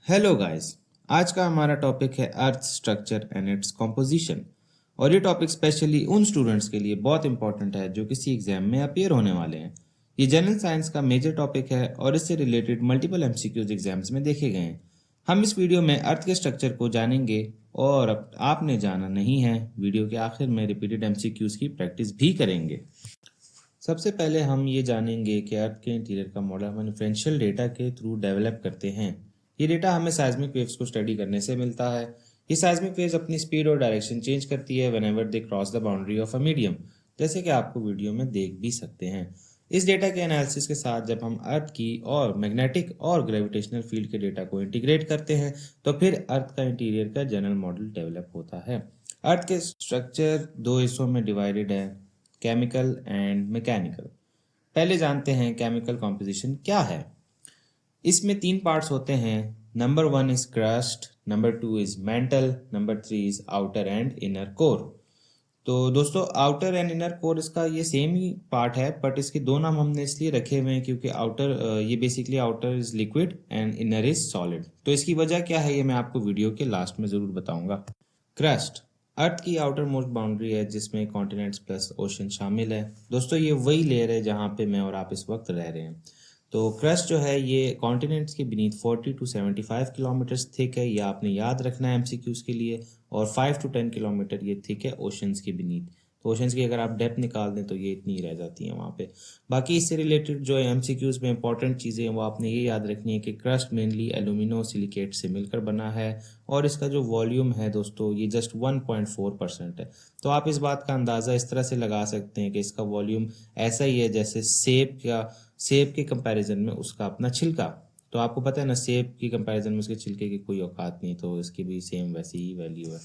Hello guys. आज का हमारा टॉपिक है अर्थ स्ट्रक्चर एंड इट्स कॉम्पोजिशन। और ये टॉपिक स्पेशली उन स्टूडेंट्स के लिए बहुत इंपॉर्टेंट है जो किसी एग्जाम में अपीयर होने वाले हैं। ये जनरल साइंस का मेजर टॉपिक है और इससे रिलेटेड मल्टीपल एमसीक्यूज एग्जाम्स में देखे गए हैं। हम इस वीडियो में अर्थ के स्ट्रक्चर को जानेंगे और अब आपने जाना नहीं है, वीडियो के आखिर में रिपीटेड एमसीक्यूज की प्रैक्टिस भी करेंगे। सबसे पहले हम ये जानेंगे कि अर्थ के इंटीरियर का मॉडल हम इन्फ्लुएंशियल डेटा के थ्रू डेवलप करते हैं। ये डेटा हमें साइज्मिक वेव्स को स्टडी करने से मिलता है। ये साइज्मिक वेव्स अपनी स्पीड और डायरेक्शन चेंज करती है whenever they cross the boundary of a medium, जैसे कि आपको वीडियो में देख भी सकते हैं। इस डेटा के एनालिसिस के साथ जब हम अर्थ की और मैग्नेटिक और ग्रेविटेशनल फील्ड के डेटा को इंटीग्रेट करते हैं तो फिर अर्थ का इंटीरियर का जनरल मॉडल डेवलप होता है। अर्थ के स्ट्रक्चर दो हिस्सों में डिवाइडेड है, केमिकल एंड मैकेनिकल। पहले जानते हैं केमिकल कॉम्पोजिशन क्या है। इसमें तीन पार्ट्स होते हैं। Number 1 is crust, number 2 is mental, number 3 is outer and inner core. तो दोस्तों आउटर एंड इनर कोर इसका ये सेम ही पार्ट है, बट इसके दो नाम हमने इसलिए रखे हुए हैं क्योंकि आउटर ये basically outer is liquid and inner is solid. तो इसकी वजह क्या है ये मैं आपको वीडियो के लास्ट में ज़रूर बताऊंगा। क्रस्ट अर्थ की आउटर मोस्ट बाउंड्री है जिसमें कॉन्टिनेंट्स प्लस ओशन शामिल है। दोस्तों ये वही लेयर है जहाँ पे मैं और आप इस वक्त रह रहे हैं। तो क्रस्ट जो है ये कॉन्टिनेंट्स के बीनीथ 40 टू 75 किलोमीटर थिक है, ये आपने याद रखना है एमसीक्यूज के लिए। और 5 टू 10 किलोमीटर ये थिक है ओशंस के बीनीथ। तो ओशंस की अगर आप डेप्थ निकाल दें तो ये इतनी ही रह जाती है वहाँ पे। बाकी इससे रिलेटेड जो एमसीक्यूज में इंपॉर्टेंट चीज़ें हैं वो आपने ये याद रखनी है कि क्रस्ट मेनली एल्यूमिनो सिलिकेट से मिलकर बना है और इसका जो वॉल्यूम है दोस्तों ये जस्ट 1.4% है। तो आप इस बात का अंदाज़ा इस तरह से लगा सकते हैं कि इसका वॉल्यूम ऐसा ही है जैसे सेब के कंपैरिजन में उसका अपना छिलका। तो आपको पता है ना, सेब की कंपैरिजन में उसके छिलके की कोई औकात नहीं, तो इसकी भी सेम वैसी ही वैल्यू है।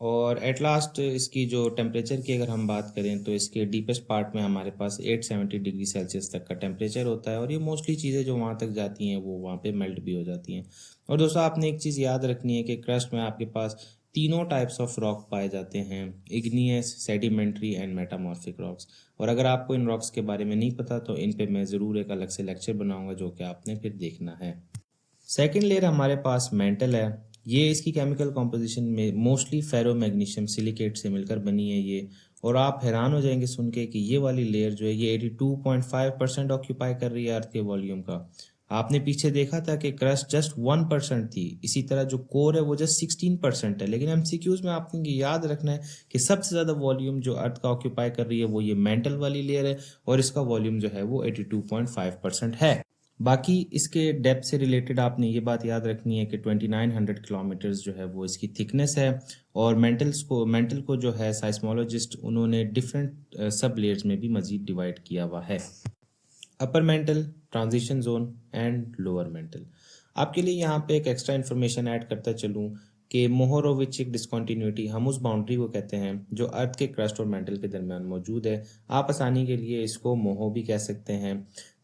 और एट लास्ट इसकी जो टेम्परेचर की अगर हम बात करें तो इसके डीपेस्ट पार्ट में हमारे पास 870 डिग्री सेल्सियस तक का टेम्परेचर होता है और ये मोस्टली चीज़ें जो वहाँ तक जाती हैं वो वहाँ पे मेल्ट भी हो जाती हैं। और दोस्तों आपने एक चीज़ याद रखनी है कि क्रस्ट में आपके पास तीनों टाइप्स ऑफ रॉक पाए जाते हैं, igneous, sedimentary and metamorphic rocks. और अगर आपको इन रॉक्स के बारे में नहीं पता तो इन पे मैं ज़रूर एक अलग से लेक्चर बनाऊंगा जो कि आपने फिर देखना है। सेकेंड लेयर हमारे पास मेंटल है। ये इसकी केमिकल कॉम्पोजिशन में मोस्टली फेरो मैग्नीशियम सिलिकेट से मिलकर बनी है ये। और आप हैरान हो जाएंगे सुन के कि ये वाली लेयर जो है ये 82.5% ऑक्यूपाई कर रही है अर्थ के वॉल्यूम का। आपने पीछे देखा था कि क्रस्ट जस्ट 1% थी, इसी तरह जो कोर है वो जस्ट 16% है। लेकिन एमसीक्यूज में आपको ये याद रखना है कि सबसे ज़्यादा वॉल्यूम जो अर्थ का ऑक्यूपाई कर रही है वो ये मेंटल वाली लेयर है और इसका वॉल्यूम जो है वो 82.5% है। बाकी इसके डेप्थ से रिलेटेड आपने ये बात याद रखनी है कि 2900 किलोमीटर्स जो है वो इसकी थिकनेस है। और मेंटल को जो है साइस्मोलॉजिस्ट उन्होंने डिफरेंट सब लेयर्स में भी मजीद डिवाइड किया हुआ है। Upper mantle, transition zone and lower mental. आपके लिए यहाँ पे एक एक्स्ट्रा इन्फॉर्मेशन ऐड करता चलूँ कि मोहोरोविचिक डिस्कॉन्टिन्यूटी हम उस बाउंड्री को कहते हैं जो अर्थ के क्रस्ट और मेंटल के दरमियान मौजूद है। आप आसानी के लिए इसको मोहो भी कह सकते हैं।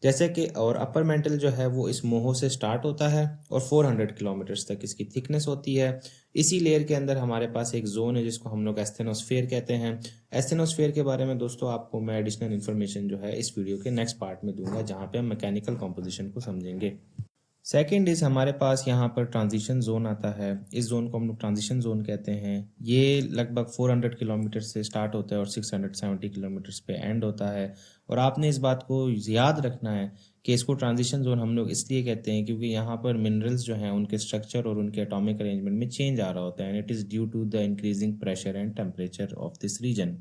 जैसे कि और अपर मेंटल जो है वो इस मोहो से स्टार्ट होता है और 400 किलोमीटर्स तक इसकी थिकनेस होती है। इसी लेयर के अंदर हमारे पास एक जोन है जिसको हम लोग एस्थेनोस्फेयर कहते हैं। एस्थेनोस्फेयर के बारे में दोस्तों आपको मैं एडिशनल इन्फॉर्मेशन जो है इस वीडियो के नेक्स्ट पार्ट में दूंगा जहाँ पे हम मैकेनिकल कॉम्पोजिशन को समझेंगे। सेकेंड इज हमारे पास यहाँ पर ट्रांजिशन जोन आता है। इस जोन को हम लोग ट्रांजिशन जोन कहते हैं। ये लगभग 400 किलोमीटर से स्टार्ट होता है और 670 किलोमीटर्स पे एंड होता है। और आपने इस बात को याद रखना है कि इसको ट्रांजिशन जोन हम लोग इसलिए कहते हैं क्योंकि यहाँ पर मिनरल्स जो हैं उनके स्ट्रक्चर और उनके एटॉमिक अरेंजमेंट में चेंज आ रहा होता है and it is due to the increasing pressure and temperature of this region.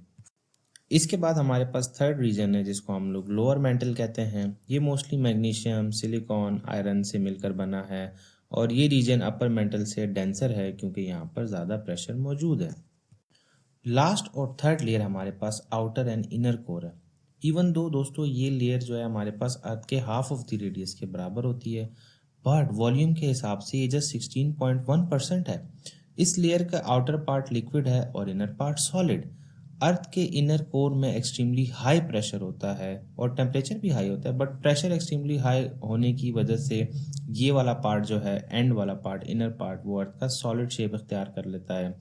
इसके बाद हमारे पास थर्ड रीजन है जिसको हम लोग लोअर मेंटल कहते हैं। ये मोस्टली मैग्नीशियम, सिलिकॉन, आयरन से मिलकर बना है और ये रीजन अपर मेंटल से डेंसर है क्योंकि यहाँ पर ज़्यादा प्रेशर मौजूद है। लास्ट और थर्ड लेयर हमारे पास आउटर एंड इनर कोर है। इवन दो दोस्तों ये लेयर जो है हमारे पास अर्थ के हाफ ऑफ द रेडियस के बराबर होती है, बट वॉल्यूम के हिसाब से ये जस्ट 16.1% है। इस लेयर का आउटर पार्ट लिक्विड है और इनर पार्ट सॉलिड। अर्थ के इनर कोर में एक्सट्रीमली हाई प्रेशर होता है और टेम्परेचर भी हाई होता है, बट प्रेशर एक्सट्रीमली हाई होने की वजह से ये वाला पार्ट जो है एंड वाला पार्ट, इनर पार्ट, वो अर्थ का सॉलिड शेप इख्तियार कर लेता है।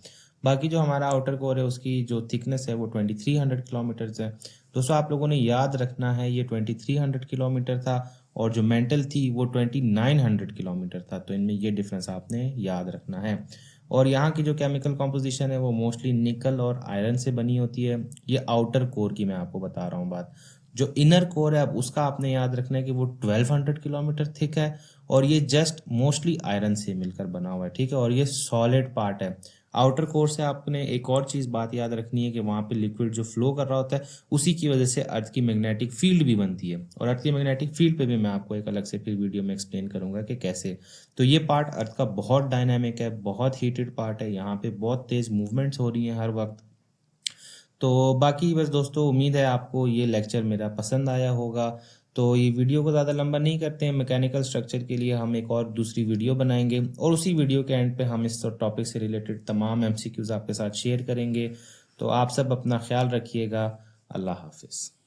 बाकी जो हमारा आउटर कोर है उसकी जो थिकनेस है वो 2300 किलोमीटर्स है। दोस्तों आप लोगों ने याद रखना है ये 2300 किलोमीटर था और जो मेंटल थी वो 2900 किलोमीटर था। तो इनमें ये डिफरेंस आपने याद रखना है। और यहाँ की जो केमिकल कॉम्पोजिशन है वो मोस्टली निकल और आयरन से बनी होती है। ये आउटर कोर की मैं आपको बता रहा हूँ बात। जो इनर कोर है अब उसका आपने याद रखना है कि वो 1200 किलोमीटर थिक है और ये जस्ट मोस्टली आयरन से मिलकर बना हुआ है, ठीक है। और ये सॉलिड पार्ट है। आउटर कोर से आपने एक और चीज़ बात याद रखनी है कि वहाँ पे लिक्विड जो फ्लो कर रहा होता है उसी की वजह से अर्थ की मैग्नेटिक फील्ड भी बनती है। और अर्थ की मैग्नेटिक फील्ड पे भी मैं आपको एक अलग से फिर वीडियो में एक्सप्लेन करूंगा कि कैसे। तो ये पार्ट अर्थ का बहुत डायनामिक है, बहुत हीटेड पार्ट है, यहाँ पे बहुत तेज़ मूवमेंट्स हो रही हैं हर वक्त। तो बाकी बस दोस्तों, उम्मीद है आपको ये लेक्चर मेरा पसंद आया होगा। तो ये वीडियो को ज़्यादा लंबा नहीं करते हैं, मैकेनिकल स्ट्रक्चर के लिए हम एक और दूसरी वीडियो बनाएंगे और उसी वीडियो के एंड पे हम इस टॉपिक से रिलेटेड तमाम एमसीक्यूज़ आपके साथ शेयर करेंगे। तो आप सब अपना ख्याल रखिएगा। अल्लाह हाफिज़।